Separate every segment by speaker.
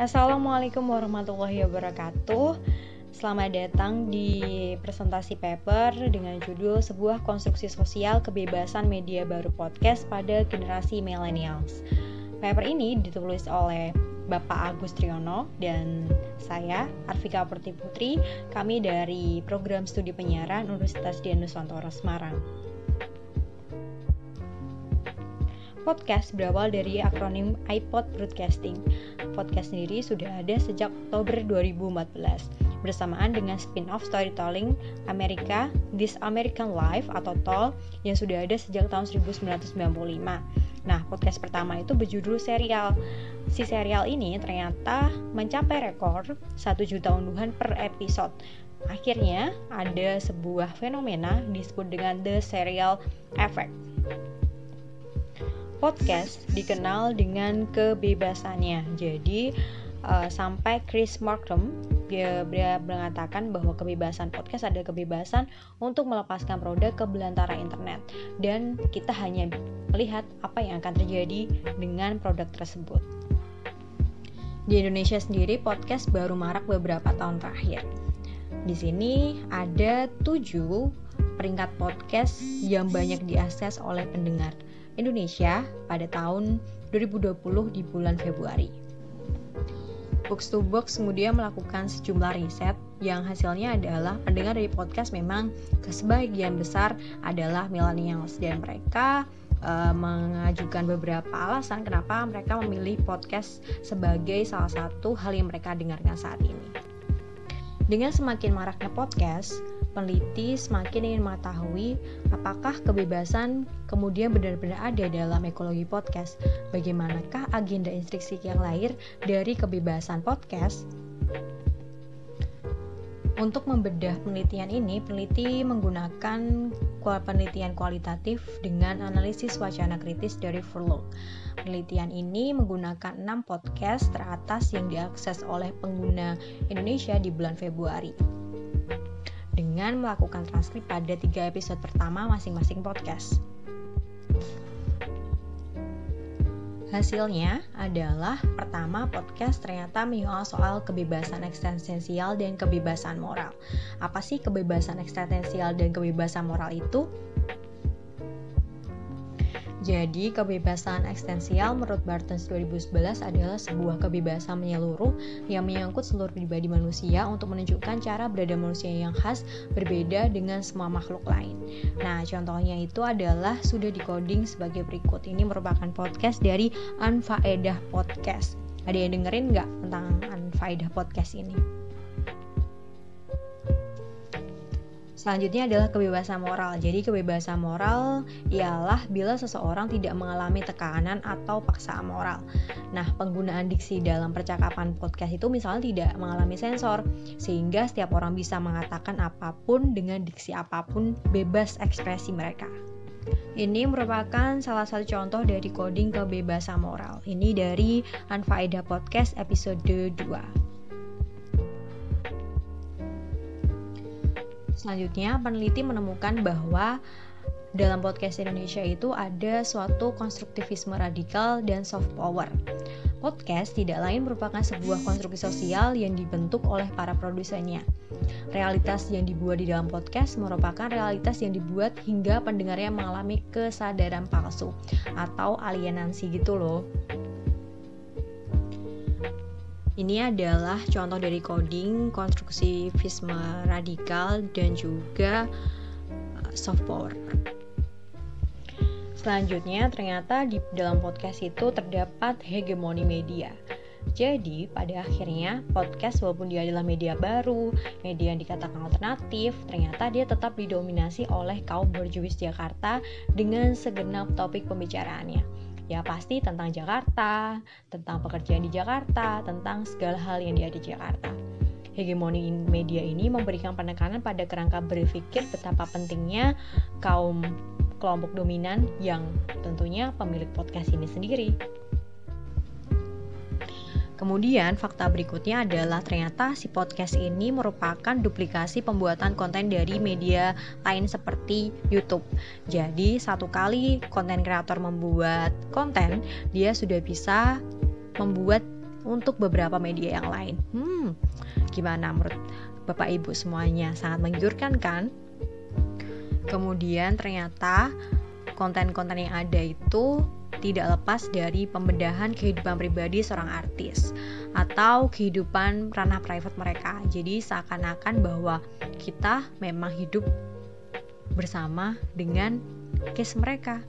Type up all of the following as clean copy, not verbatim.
Speaker 1: Assalamualaikum warahmatullahi wabarakatuh. Selamat datang di presentasi paper dengan judul Sebuah Konstruksi Sosial Kebebasan Media Baru Podcast pada Generasi Millennials. Paper ini ditulis oleh Bapak Agus Triyono dan saya, Arvika Putri, kami dari Program Studi Penyiaran Universitas Dian Nusantara Semarang. Podcast berawal dari akronim iPod Broadcasting. Podcast sendiri sudah ada sejak Oktober 2014, bersamaan dengan spin-off storytelling Amerika, This American Life atau TOL yang sudah ada sejak tahun 1995. Nah, podcast pertama itu berjudul serial. Si serial ini ternyata mencapai rekor 1 juta unduhan per episode. Akhirnya ada sebuah fenomena disebut dengan The Serial Effect. Podcast dikenal dengan kebebasannya. Jadi sampai Chris Markham dia mengatakan bahwa kebebasan podcast adalah kebebasan untuk melepaskan produk ke belantara internet, dan kita hanya melihat apa yang akan terjadi dengan produk tersebut. Di Indonesia sendiri podcast baru marak beberapa tahun terakhir. Di sini ada 7 peringkat podcast yang banyak diakses oleh pendengar Indonesia pada tahun 2020 di bulan Februari. Box to Box kemudian melakukan sejumlah riset yang hasilnya adalah pendengar dari podcast memang sebagian besar adalah millennials, dan mereka mengajukan beberapa alasan kenapa mereka memilih podcast sebagai salah satu hal yang mereka dengarkan saat ini. Dengan semakin maraknya podcast, peneliti semakin ingin mengetahui apakah kebebasan kemudian benar-benar ada dalam ekologi podcast. Bagaimanakah agenda instruksi yang lahir dari kebebasan podcast? Untuk membedah penelitian ini, peneliti menggunakan penelitian kualitatif dengan analisis wacana kritis dari Furlock. Penelitian ini menggunakan 6 podcast teratas yang diakses oleh pengguna Indonesia di bulan Februari, dengan melakukan transkrip pada 3 episode pertama masing-masing podcast. Hasilnya adalah, pertama, podcast ternyata menyoal soal kebebasan eksistensial dan kebebasan moral. Apa sih kebebasan eksistensial dan kebebasan moral itu? Jadi, kebebasan eksistensial menurut Bartens 2011 adalah sebuah kebebasan menyeluruh yang menyangkut seluruh pribadi manusia untuk menunjukkan cara berada manusia yang khas berbeda dengan semua makhluk lain. Nah, contohnya itu adalah sudah dikoding sebagai berikut. Ini merupakan podcast dari Anfaedah Podcast. Ada yang dengerin nggak tentang Anfaedah Podcast ini? Selanjutnya adalah kebebasan moral. Jadi kebebasan moral ialah bila seseorang tidak mengalami tekanan atau paksaan moral. Nah, penggunaan diksi dalam percakapan podcast itu misalnya tidak mengalami sensor, sehingga setiap orang bisa mengatakan apapun dengan diksi apapun, bebas ekspresi mereka. Ini merupakan salah satu contoh dari coding kebebasan moral. Ini dari Anfaedah Podcast episode 2. Selanjutnya, peneliti menemukan bahwa dalam podcast Indonesia itu ada suatu konstruktivisme radikal dan soft power. Podcast tidak lain merupakan sebuah konstruksi sosial yang dibentuk oleh para produsennya. Realitas yang dibuat di dalam podcast merupakan realitas yang dibuat hingga pendengarnya mengalami kesadaran palsu atau alienasi gitu loh. Ini adalah contoh dari coding, konstruktivisme radikal, dan juga soft power. Selanjutnya, ternyata di dalam podcast itu terdapat hegemoni media. Jadi, pada akhirnya, podcast walaupun dia adalah media baru, media yang dikatakan alternatif, ternyata dia tetap didominasi oleh kaum borjuis Jakarta dengan segenap topik pembicaraannya. Ya pasti tentang Jakarta, tentang pekerjaan di Jakarta, tentang segala hal yang ada di Jakarta. Hegemoni media ini memberikan penekanan pada kerangka berpikir betapa pentingnya kaum kelompok dominan yang tentunya pemilik podcast ini sendiri. Kemudian fakta berikutnya adalah ternyata si podcast ini merupakan duplikasi pembuatan konten dari media lain seperti YouTube. Jadi satu kali konten kreator membuat konten, dia sudah bisa membuat untuk beberapa media yang lain. Gimana menurut Bapak Ibu semuanya? Sangat menggiurkan kan? Kemudian ternyata konten-konten yang ada itu tidak lepas dari pembedahan kehidupan pribadi seorang artis atau kehidupan ranah private mereka. Jadi seakan-akan bahwa kita memang hidup bersama dengan case mereka.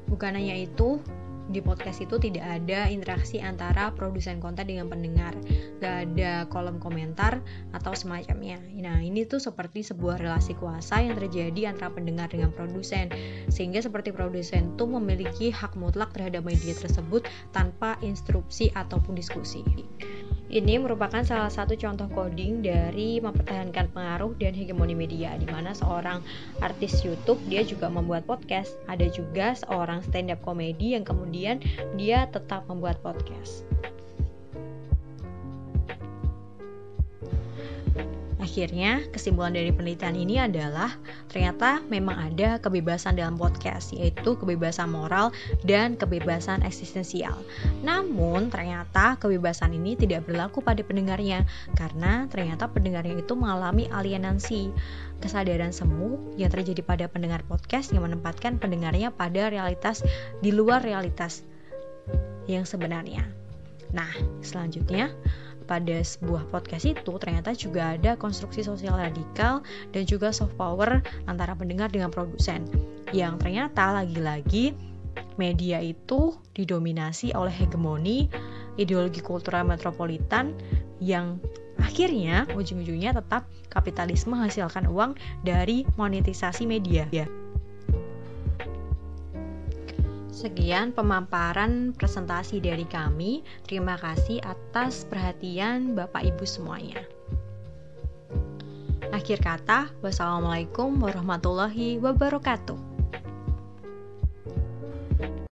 Speaker 1: Bukan hanya itu, di podcast itu tidak ada interaksi antara produsen konten dengan pendengar, gak ada kolom komentar atau semacamnya. Nah, ini tuh seperti sebuah relasi kuasa yang terjadi antara pendengar dengan produsen, sehingga seperti produsen tuh memiliki hak mutlak terhadap media tersebut tanpa instruksi ataupun diskusi. Ini merupakan salah satu contoh coding dari mempertahankan pengaruh dan hegemoni media, di mana seorang artis YouTube dia juga membuat podcast. Ada juga seorang stand up komedi yang kemudian dia tetap membuat podcast. Akhirnya, kesimpulan dari penelitian ini adalah ternyata memang ada kebebasan dalam podcast, yaitu kebebasan moral dan kebebasan eksistensial. Namun, ternyata kebebasan ini tidak berlaku pada pendengarnya, karena ternyata pendengarnya itu mengalami alienasi, kesadaran semu yang terjadi pada pendengar podcast yang menempatkan pendengarnya pada realitas di luar realitas yang sebenarnya. Nah, selanjutnya, pada sebuah podcast itu ternyata juga ada konstruksi sosial radikal dan juga soft power antara pendengar dengan produsen, yang ternyata lagi-lagi media itu didominasi oleh hegemoni ideologi kultural metropolitan yang akhirnya ujung-ujungnya tetap kapitalisme menghasilkan uang dari monetisasi media. Sekian pemaparan presentasi dari kami. Terima kasih atas perhatian Bapak Ibu semuanya. Akhir kata, wassalamualaikum warahmatullahi wabarakatuh.